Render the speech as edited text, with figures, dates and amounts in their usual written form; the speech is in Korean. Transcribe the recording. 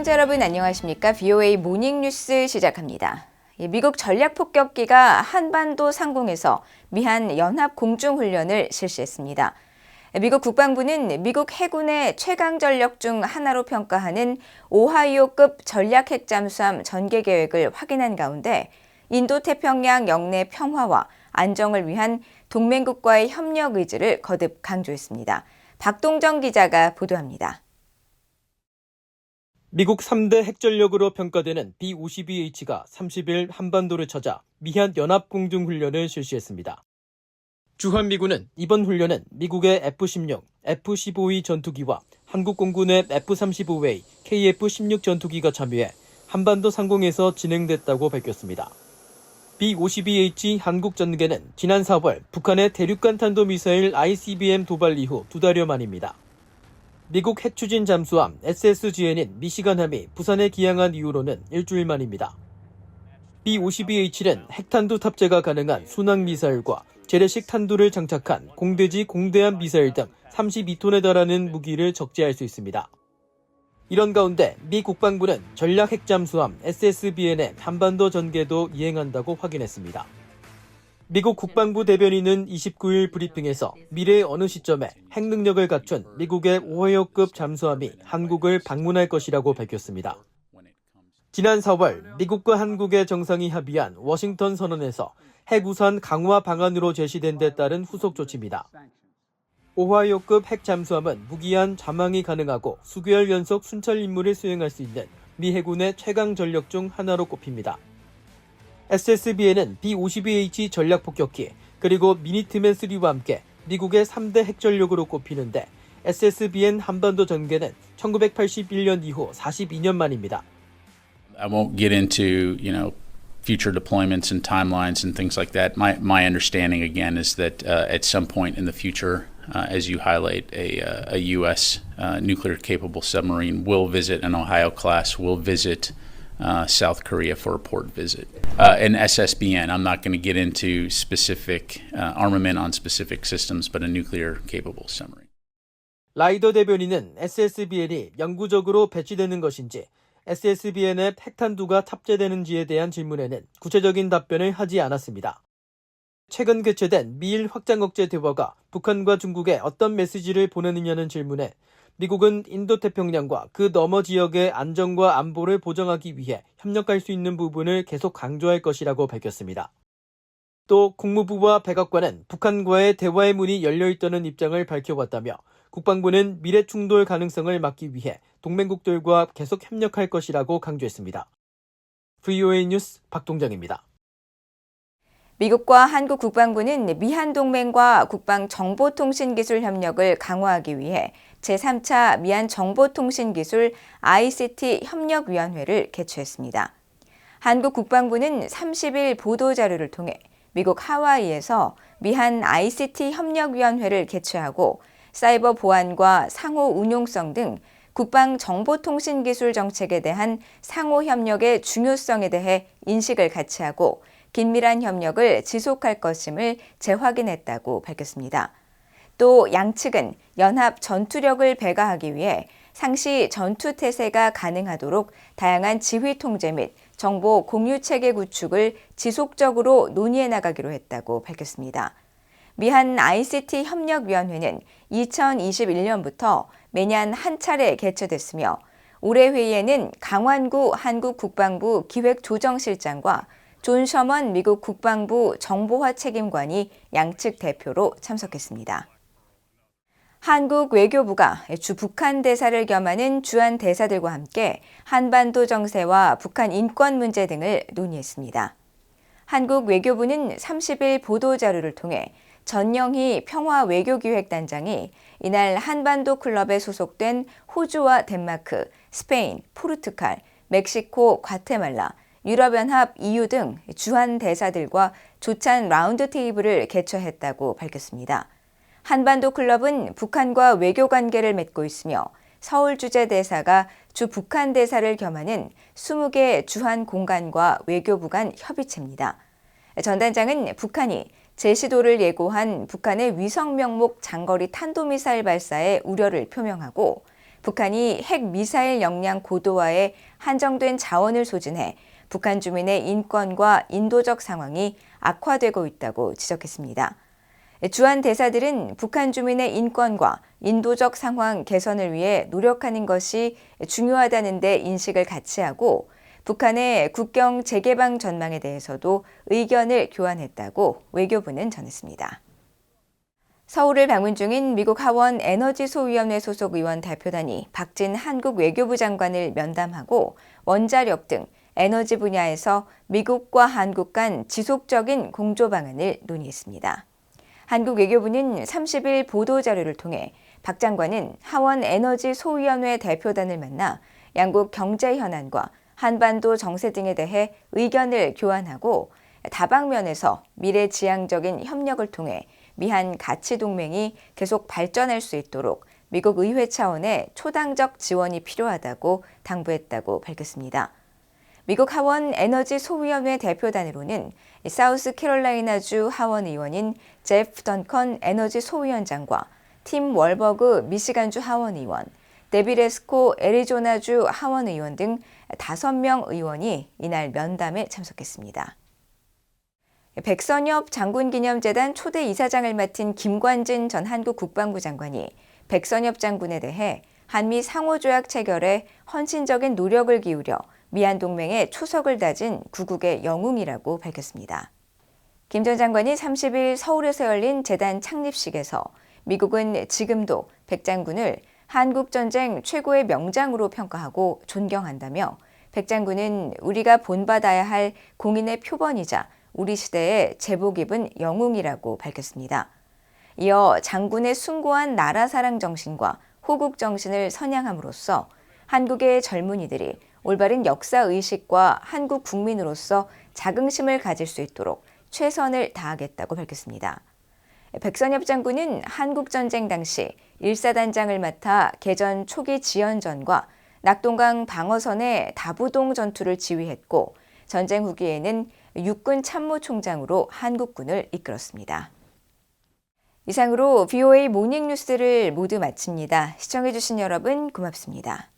시청자 여러분 안녕하십니까? VOA 모닝뉴스 시작합니다. 미국 전략폭격기가 한반도 상공에서 미한 연합공중훈련을 실시했습니다. 미국 국방부는 미국 해군의 최강 전력 중 하나로 평가하는 오하이오급 전략 핵잠수함 전개 계획을 확인한 가운데 인도태평양 영내 평화와 안정을 위한 동맹국과의 협력 의지를 거듭 강조했습니다. 박동정 기자가 보도합니다. 미국 3대 핵전력으로 평가되는 B-52H가 30일 한반도를 찾아 미한 연합공중훈련을 실시했습니다. 주한미군은 이번 훈련은 미국의 F-16, F-15E 전투기와 한국 공군의 F-35A, KF-16 전투기가 참여해 한반도 상공에서 진행됐다고 밝혔습니다. B-52H 한국 전개는 지난 4월 북한의 대륙간 탄도미사일 ICBM 도발 이후 2달여 만입니다. 미국 핵추진 잠수함 SSGN인 미시간함이 부산에 기항한 이후로는 일주일 만입니다. B-52H는 핵탄두 탑재가 가능한 순항미사일과 재래식 탄두를 장착한 공대지 공대함 미사일 등 32톤에 달하는 무기를 적재할 수 있습니다. 이런 가운데 미 국방부는 전략 핵잠수함 SSBN의 한반도 전개도 이행한다고 확인했습니다. 미국 국방부 대변인은 29일 브리핑에서 미래의 어느 시점에 핵 능력을 갖춘 미국의 오하이오급 잠수함이 한국을 방문할 것이라고 밝혔습니다. 지난 4월 미국과 한국의 정상이 합의한 워싱턴 선언에서 핵 우산 강화 방안으로 제시된 데 따른 후속 조치입니다. 오하이오급 핵 잠수함은 무기한 자망이 가능하고 수개월 연속 순찰 임무를 수행할 수 있는 미 해군의 최강 전력 중 하나로 꼽힙니다. SSBN은 B-52H 전략폭격기 그리고 미니트맨3와 함께 미국의 3대 핵전력으로 꼽히는데 SSBN 한반도 전개는 1981년 이후 42년 만입니다. I won't get into, future deployments and timelines and things like that. My understanding again is that at some point in the future, as you highlight, a U.S. Nuclear capable submarine will visit an Ohio class, will visit South Korea for a port visit. An SSBN, I'm not going to get into specific armament on specific systems, but a nuclear capable submarine. 라이더 대변인은 SSBN이 영구적으로 배치되는 것인지 SSBN에 핵탄두가 탑재되는지에 대한 질문에는 구체적인 답변을 하지 않았습니다. 최근 개최된 미일 확장 억제 대화가 북한과 중국에 어떤 메시지를 보내느냐는 질문에 미국은 인도태평양과 그 너머 지역의 안정과 안보를 보장하기 위해 협력할 수 있는 부분을 계속 강조할 것이라고 밝혔습니다. 또 국무부와 백악관은 북한과의 대화의 문이 열려있다는 입장을 밝혀왔다며 국방부는 미래 충돌 가능성을 막기 위해 동맹국들과 계속 협력할 것이라고 강조했습니다. VOA 뉴스 박동정입니다. 미국과 한국 국방부는 미한 동맹과 국방 정보통신기술 협력을 강화하기 위해 제3차 미한 정보통신기술 ICT 협력위원회를 개최했습니다. 한국 국방부는 30일 보도자료를 통해 미국 하와이에서 미한 ICT 협력위원회를 개최하고 사이버 보안과 상호 운용성 등 국방 정보통신기술 정책에 대한 상호 협력의 중요성에 대해 인식을 같이 하고 긴밀한 협력을 지속할 것임을 재확인했다고 밝혔습니다. 또 양측은 연합 전투력을 배가하기 위해 상시 전투 태세가 가능하도록 다양한 지휘 통제 및 정보 공유 체계 구축을 지속적으로 논의해 나가기로 했다고 밝혔습니다. 미한 ICT 협력위원회는 2021년부터 매년 한 차례 개최됐으며 올해 회의에는 강완구 한국 국방부 기획조정실장과 존 셔먼 미국 국방부 정보화 책임관이 양측 대표로 참석했습니다. 한국 외교부가 주 북한 대사를 겸하는 주한 대사들과 함께 한반도 정세와 북한 인권 문제 등을 논의했습니다. 한국 외교부는 30일 보도자료를 통해 전영희 평화외교기획단장이 이날 한반도 클럽에 소속된 호주와 덴마크, 스페인, 포르투갈, 멕시코, 과테말라, 유럽연합, EU 등 주한 대사들과 조찬 라운드 테이블을 개최했다고 밝혔습니다. 한반도 클럽은 북한과 외교 관계를 맺고 있으며 서울주재대사가 주 북한 대사를 겸하는 20개 주한 공간과 외교부 간 협의체입니다. 전 단장은 북한이 제시도를 예고한 북한의 위성 명목 장거리 탄도미사일 발사에 우려를 표명하고 북한이 핵 미사일 역량 고도화에 한정된 자원을 소진해 북한 주민의 인권과 인도적 상황이 악화되고 있다고 지적했습니다. 주한 대사들은 북한 주민의 인권과 인도적 상황 개선을 위해 노력하는 것이 중요하다는 데 인식을 같이 하고 북한의 국경 재개방 전망에 대해서도 의견을 교환했다고 외교부는 전했습니다. 서울을 방문 중인 미국 하원 에너지소위원회 소속 의원 대표단이 박진 한국 외교부 장관을 면담하고 원자력 등 에너지 분야에서 미국과 한국 간 지속적인 공조 방안을 논의했습니다. 한국 외교부는 30일 보도자료를 통해 박 장관은 하원 에너지소위원회 대표단을 만나 양국 경제 현안과 한반도 정세 등에 대해 의견을 교환하고 다방면에서 미래지향적인 협력을 통해 미한 가치 동맹이 계속 발전할 수 있도록 미국 의회 차원의 초당적 지원이 필요하다고 당부했다고 밝혔습니다. 미국 하원 에너지소위원회 대표단으로는 사우스캐롤라이나주 하원 의원인 제프 던컨 에너지소위원장과 팀 월버그 미시간주 하원 의원, 데비 레스코 애리조나주 하원 의원 등 5명 의원이 이날 면담에 참석했습니다. 백선엽 장군기념재단 초대 이사장을 맡은 김관진 전 한국 국방부 장관이 백선엽 장군에 대해 한미 상호조약 체결에 헌신적인 노력을 기울여 미한 동맹의 초석을 다진 구국의 영웅이라고 밝혔습니다. 김 전 장관이 30일 서울에서 열린 재단 창립식에서 미국은 지금도 백 장군을 한국전쟁 최고의 명장으로 평가하고 존경한다며 백 장군은 우리가 본받아야 할 공인의 표본이자 우리 시대의 제복 입은 영웅이라고 밝혔습니다. 이어 장군의 숭고한 나라 사랑 정신과 호국 정신을 선양함으로써 한국의 젊은이들이 올바른 역사 의식과 한국 국민으로서 자긍심을 가질 수 있도록 최선을 다하겠다고 밝혔습니다. 백선엽 장군은 한국전쟁 당시 1사단장을 맡아 개전 초기 지연전과 낙동강 방어선의 다부동 전투를 지휘했고 전쟁 후기에는 육군 참모총장으로 한국군을 이끌었습니다. 이상으로 VOA 모닝뉴스를 모두 마칩니다. 시청해주신 여러분 고맙습니다.